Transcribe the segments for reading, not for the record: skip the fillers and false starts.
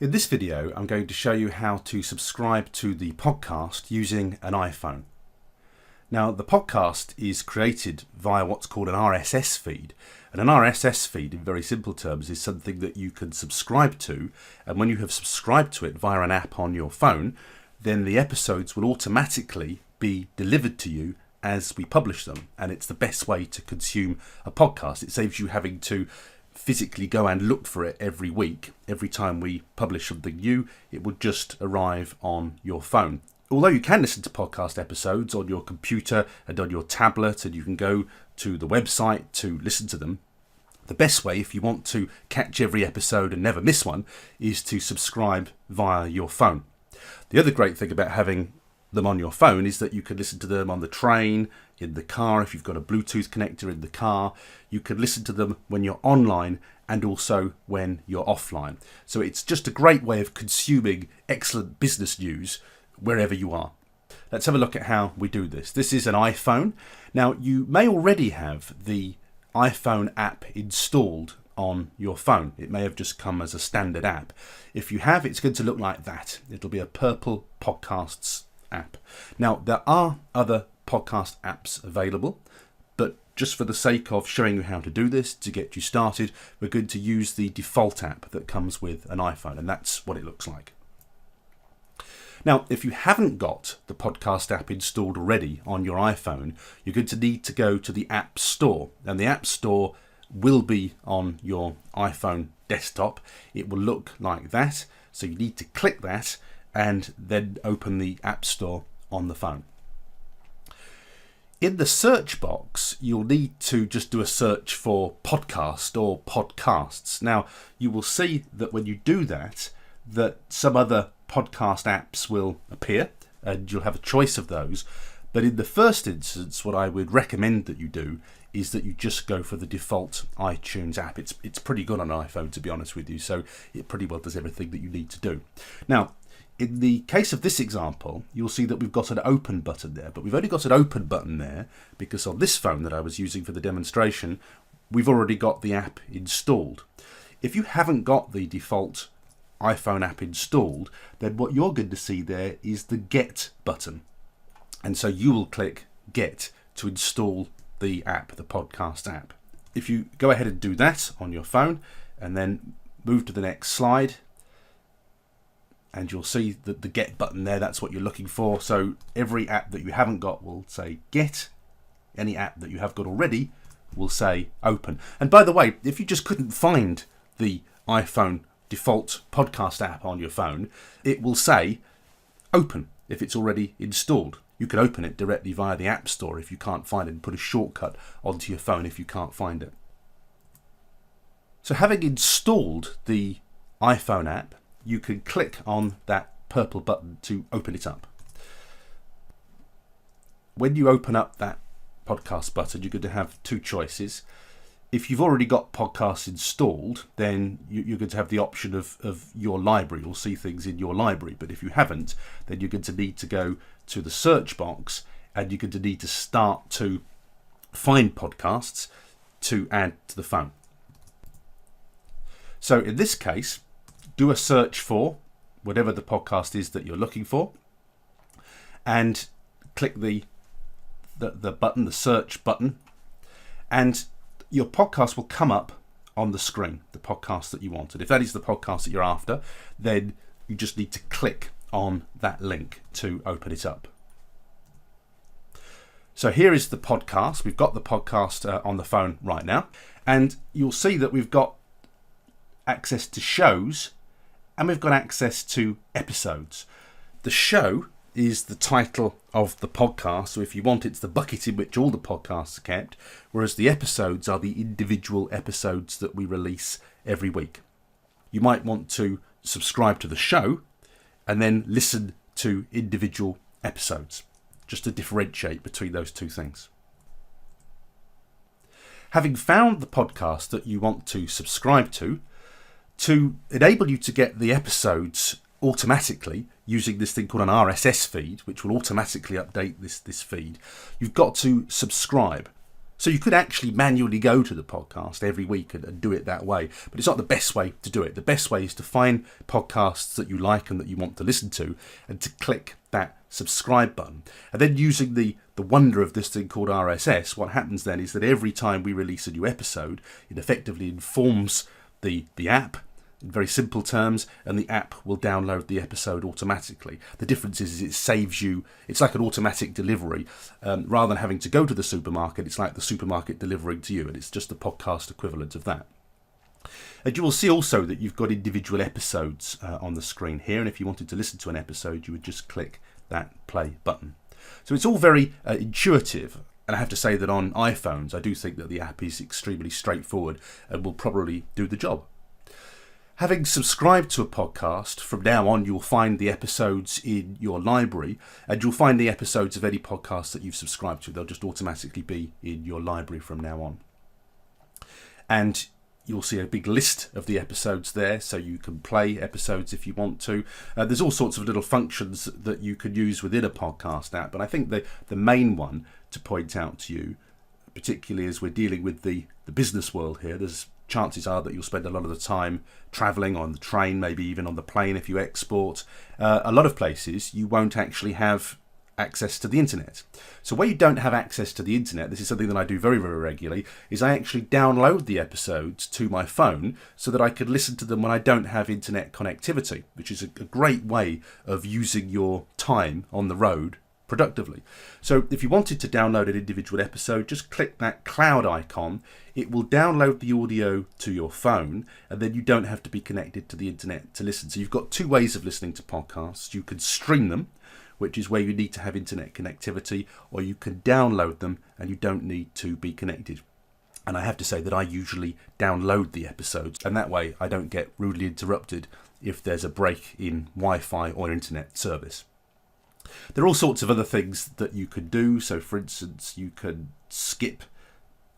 In this video, I'm going to show you how to subscribe to the podcast using an iPhone. Now, the podcast is created via what's called an RSS feed. And an RSS feed, in very simple terms, is something that you can subscribe to. And when you have subscribed to it via an app on your phone, then the episodes will automatically be delivered to you as we publish them. And it's the best way to consume a podcast. It saves you having to physically go and look for it every week. Every time we publish something new, it would just arrive on your phone. Although you can listen to podcast episodes on your computer and on your tablet, and you can go to the website to listen to them, the best way, if you want to catch every episode and never miss one, is to subscribe via your phone. The other great thing about having them on your phone is that you can listen to them on the train, in the car. If you've got a Bluetooth connector in the car, you can listen to them when you're online and also when you're offline. So it's just a great way of consuming excellent business news wherever you are. Let's have a look at how we do this. This is an iPhone. Now, you may already have the iPhone app installed on your phone. It may have just come as a standard app. If you have, it's going to look like that. It'll be a purple Podcasts app. Now, there are other podcast apps available, but just for the sake of showing you how to do this, to get you started, we're going to use the default app that comes with an iPhone, and that's what it looks like. Now, if you haven't got the podcast app installed already on your iPhone, you're going to need to go to the App Store, and the App Store will be on your iPhone desktop. It will look like that, so you need to click that and then open the App Store on the phone. In the search box, you'll need to just do a search for podcast or podcasts. Now, you will see that when you do that some other podcast apps will appear and you'll have a choice of those. But in the first instance, what I would recommend that you do is that you just go for the default iTunes app. It's pretty good on an iPhone, to be honest with you, so it pretty well does everything that you need to do. Now, in the case of this example, you'll see that we've got an open button there, but we've only got an open button there because on this phone that I was using for the demonstration, we've already got the app installed. If you haven't got the default iPhone app installed, then what you're going to see there is the Get button. And so you will click Get to install the app, the podcast app. If you go ahead and do that on your phone and then move to the next slide, and you'll see that the Get button there, that's what you're looking for. So every app that you haven't got will say Get. Any app that you have got already will say Open. And by the way, if you just couldn't find the iPhone default podcast app on your phone, it will say Open if it's already installed. You can open it directly via the App Store if you can't find it, and put a shortcut onto your phone if you can't find it. So having installed the iPhone app, you can click on that purple button to open it up. When you open up that podcast button, you're going to have two choices. If you've already got podcasts installed, then you're going to have the option of your library. You'll see things in your library. But if you haven't, then you're going to need to go to the search box and you're going to need to start to find podcasts to add to the phone. So in this case, do a search for whatever the podcast is that you're looking for and click the button, the search button, and your podcast will come up on the screen, the podcast that you wanted. If that is the podcast that you're after, then you just need to click on that link to open it up. So here is the podcast. We've got the podcast on the phone right now, and you'll see that we've got access to shows and we've got access to episodes. The show is the title of the podcast, so if you want, it's the bucket in which all the podcasts are kept, whereas the episodes are the individual episodes that we release every week. You might want to subscribe to the show and then listen to individual episodes, just to differentiate between those two things. Having found the podcast that you want to subscribe to enable you to get the episodes automatically using this thing called an RSS feed, which will automatically update this feed, you've got to subscribe. So you could actually manually go to the podcast every week and do it that way, but it's not the best way to do it. The best way is to find podcasts that you like and that you want to listen to, and to click that subscribe button. And then using the wonder of this thing called RSS, what happens then is that every time we release a new episode, it effectively informs the app in very simple terms, and the app will download the episode automatically. The difference is it saves you, it's like an automatic delivery. Rather than having to go to the supermarket, it's like the supermarket delivering to you, and it's just the podcast equivalent of that. And you will see also that you've got individual episodes on the screen here, and if you wanted to listen to an episode, you would just click that play button. So it's all very intuitive. And I have to say that on iPhones, I do think that the app is extremely straightforward and will probably do the job. Having subscribed to a podcast, from now on you'll find the episodes in your library, and you'll find the episodes of any podcast that you've subscribed to. They'll just automatically be in your library from now on. And you'll see a big list of the episodes there, so you can play episodes if you want to. There's all sorts of little functions that you can use within a podcast app, but I think the main one to point out to you, particularly as we're dealing with the business world here, there's chances are that you'll spend a lot of the time travelling on the train, maybe even on the plane if you export. A lot of places you won't actually have access to the internet. So where you don't have access to the internet, this is something that I do very, very regularly, is I actually download the episodes to my phone so that I can listen to them when I don't have internet connectivity, which is a great way of using your time on the road productively. So if you wanted to download an individual episode, just click that cloud icon. It will download the audio to your phone, and then you don't have to be connected to the internet to listen. So you've got two ways of listening to podcasts. You can stream them, which is where you need to have internet connectivity, or you can download them and you don't need to be connected. And I have to say that I usually download the episodes, and that way I don't get rudely interrupted if there's a break in Wi-Fi or internet service. There are all sorts of other things that you can do. So for instance, you can skip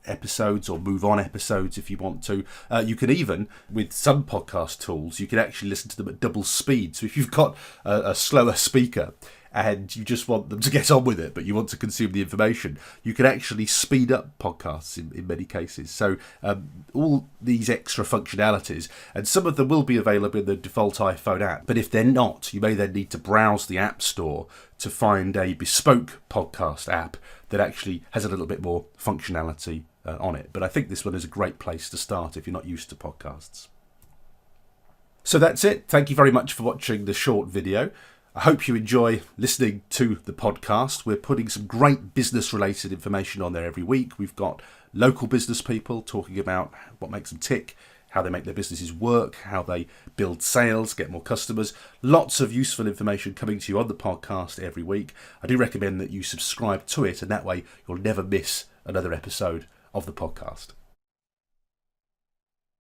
episodes or move on episodes if you want to. You can even, with some podcast tools, you can actually listen to them at double speed. So if you've got a slower speaker and you just want them to get on with it, but you want to consume the information, you can actually speed up podcasts in many cases. So all these extra functionalities, and some of them will be available in the default iPhone app, but if they're not, you may then need to browse the App Store to find a bespoke podcast app that actually has a little bit more functionality on it. But I think this one is a great place to start if you're not used to podcasts. So that's it. Thank you very much for watching the short video. I hope you enjoy listening to the podcast. We're putting some great business-related information on there every week. We've got local business people talking about what makes them tick, how they make their businesses work, how they build sales, get more customers. Lots of useful information coming to you on the podcast every week. I do recommend that you subscribe to it, and that way you'll never miss another episode of the podcast.